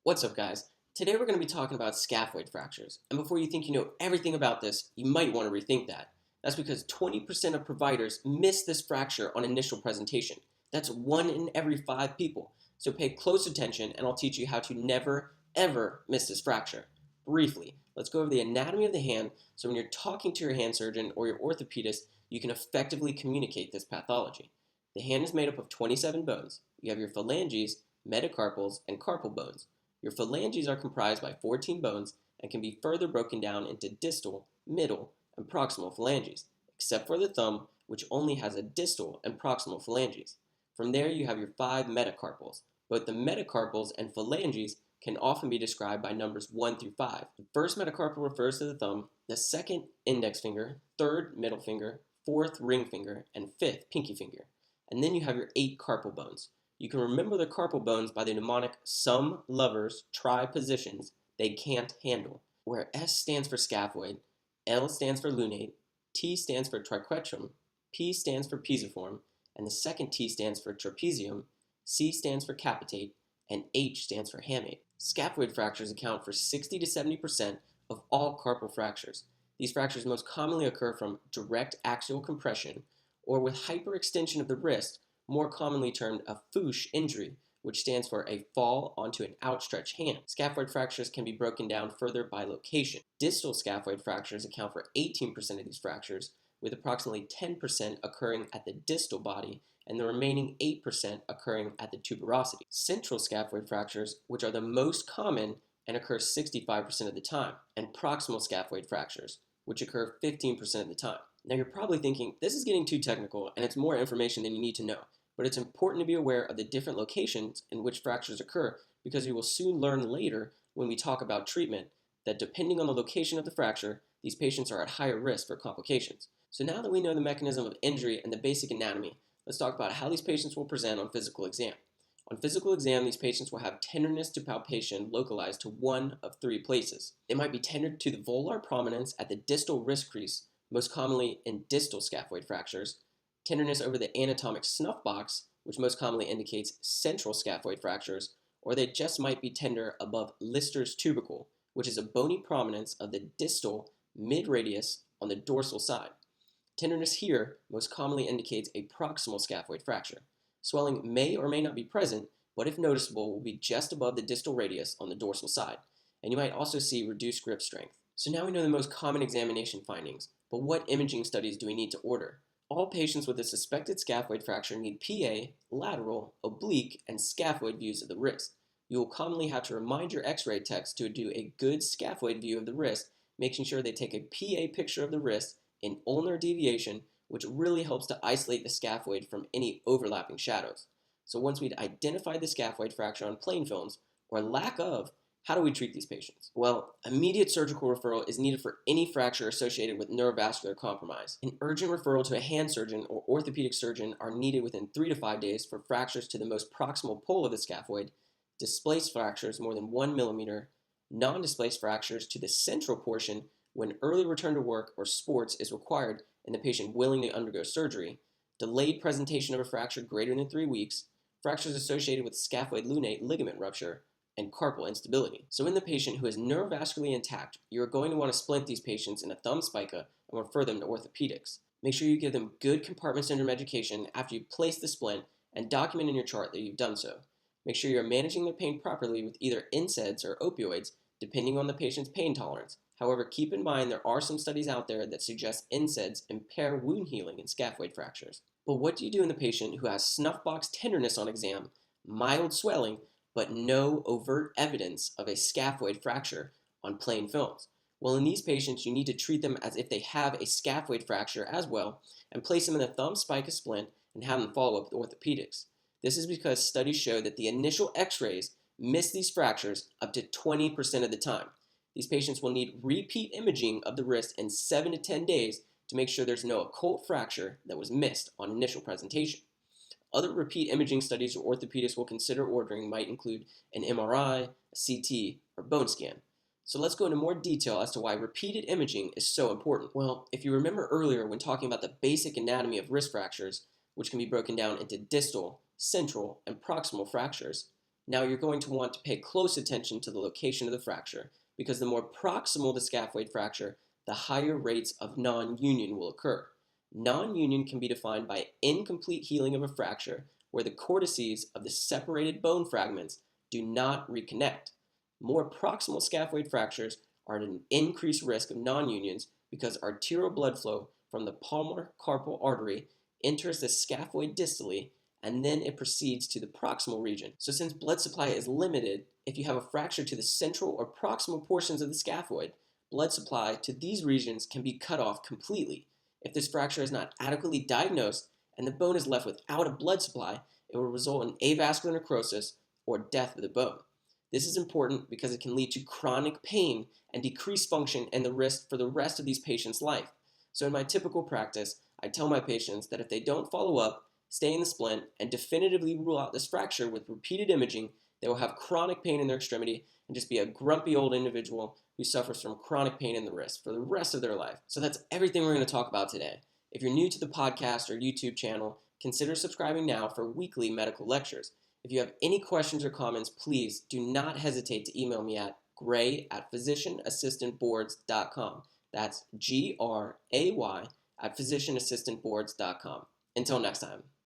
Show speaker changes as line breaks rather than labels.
What's up, guys? Today we're going to be talking about scaphoid fractures. And before you think you know everything about this, you might want to rethink that. That's because 20% of providers miss this fracture on initial presentation. That's 1 in every 5 people. So pay close attention and I'll teach you how to never, ever miss this fracture. Briefly, let's go over the anatomy of the hand so when you're talking to your hand surgeon or your orthopedist, you can effectively communicate this pathology. The hand is made up of 27 bones. You have your phalanges, metacarpals, and carpal bones. Your phalanges are comprised by 14 bones and can be further broken down into distal, middle, and proximal phalanges, except for the thumb, which only has a distal and proximal phalanges. From there, you have your 5 metacarpals. Both the metacarpals and phalanges can often be described by numbers 1 through 5. The first metacarpal refers to the thumb, the second index finger, third middle finger, fourth ring finger, and fifth pinky finger. And then you have your 8 carpal bones. You can remember the carpal bones by the mnemonic some lovers try positions they can't handle, where S stands for scaphoid, L stands for lunate, T stands for triquetrum, P stands for pisiform, and the second T stands for trapezium, C stands for capitate, and H stands for hamate. Scaphoid fractures account for 60 to 70% of all carpal fractures. These fractures most commonly occur from direct axial compression or with hyperextension of the wrist, more commonly termed a fouche injury, which stands for a fall onto an outstretched hand. Scaphoid fractures can be broken down further by location. Distal scaphoid fractures account for 18% of these fractures, with approximately 10% occurring at the distal body and the remaining 8% occurring at the tuberosity. Central scaphoid fractures, which are the most common and occur 65% of the time, and proximal scaphoid fractures, which occur 15% of the time. Now you're probably thinking, this is getting too technical and it's more information than you need to know. But it's important to be aware of the different locations in which fractures occur because you will soon learn later when we talk about treatment that depending on the location of the fracture, these patients are at higher risk for complications. So now that we know the mechanism of injury and the basic anatomy, let's talk about how these patients will present on physical exam. On physical exam, these patients will have tenderness to palpation localized to one of 3 places. They might be tender to the volar prominence at the distal wrist crease, most commonly in distal scaphoid fractures, tenderness over the anatomic snuff box, which most commonly indicates central scaphoid fractures, or they just might be tender above Lister's tubercle, which is a bony prominence of the distal mid-radius on the dorsal side. Tenderness here most commonly indicates a proximal scaphoid fracture. Swelling may or may not be present, but if noticeable, will be just above the distal radius on the dorsal side, and you might also see reduced grip strength. So now we know the most common examination findings, but what imaging studies do we need to order? All patients with a suspected scaphoid fracture need PA, lateral, oblique, and scaphoid views of the wrist. You will commonly have to remind your x-ray techs to do a good scaphoid view of the wrist, making sure they take a PA picture of the wrist in ulnar deviation, which really helps to isolate the scaphoid from any overlapping shadows. So once we'd identified the scaphoid fracture on plain films, or lack of, how do we treat these patients? Well, immediate surgical referral is needed for any fracture associated with neurovascular compromise. An urgent referral to a hand surgeon or orthopedic surgeon are needed within 3 to 5 days for fractures to the most proximal pole of the scaphoid, displaced fractures more than 1 millimeter, non-displaced fractures to the central portion when early return to work or sports is required and the patient willing to undergo surgery, delayed presentation of a fracture greater than 3 weeks, fractures associated with scaphoid lunate ligament rupture, and carpal instability. So in the patient who is neurovascularly intact, you are going to want to splint these patients in a thumb spica and refer them to orthopedics. Make sure you give them good compartment syndrome education after you place the splint and document in your chart that you've done so. Make sure you are managing their pain properly with either NSAIDs or opioids, depending on the patient's pain tolerance. However, keep in mind there are some studies out there that suggest NSAIDs impair wound healing in scaphoid fractures. But what do you do in the patient who has snuff box tenderness on exam, mild swelling, but no overt evidence of a scaphoid fracture on plain films? Well, in these patients, you need to treat them as if they have a scaphoid fracture as well and place them in a thumb spica splint and have them follow up with orthopedics. This is because studies show that the initial x-rays miss these fractures up to 20% of the time. These patients will need repeat imaging of the wrist in 7 to 10 days to make sure there's no occult fracture that was missed on initial presentation. Other repeat imaging studies your orthopedist will consider ordering might include an MRI, a CT, or bone scan. So let's go into more detail as to why repeated imaging is so important. Well, if you remember earlier when talking about the basic anatomy of wrist fractures, which can be broken down into distal, central, and proximal fractures, Now you're going to want to pay close attention to the location of the fracture, because the more proximal the scaphoid fracture, the higher rates of non-union will occur. Non-union can be defined by incomplete healing of a fracture where the cortices of the separated bone fragments do not reconnect. More proximal scaphoid fractures are at an increased risk of non-unions because arterial blood flow from the palmar carpal artery enters the scaphoid distally and then it proceeds to the proximal region. So since blood supply is limited, if you have a fracture to the central or proximal portions of the scaphoid, blood supply to these regions can be cut off completely. If this fracture is not adequately diagnosed and the bone is left without a blood supply, it will result in avascular necrosis or death of the bone. This is important because it can lead to chronic pain and decreased function and the risk for the rest of these patients' life. So in my typical practice, I tell my patients that if they don't follow up, stay in the splint, and definitively rule out this fracture with repeated imaging, they will have chronic pain in their extremity and just be a grumpy old individual who suffers from chronic pain in the wrist for the rest of their life. So that's everything we're going to talk about today. If you're new to the podcast or YouTube channel, consider subscribing now for weekly medical lectures. If you have any questions or comments, please do not hesitate to email me at gray@physicianassistantboards.com. That's GRAY at physicianassistantboards.com. Until next time.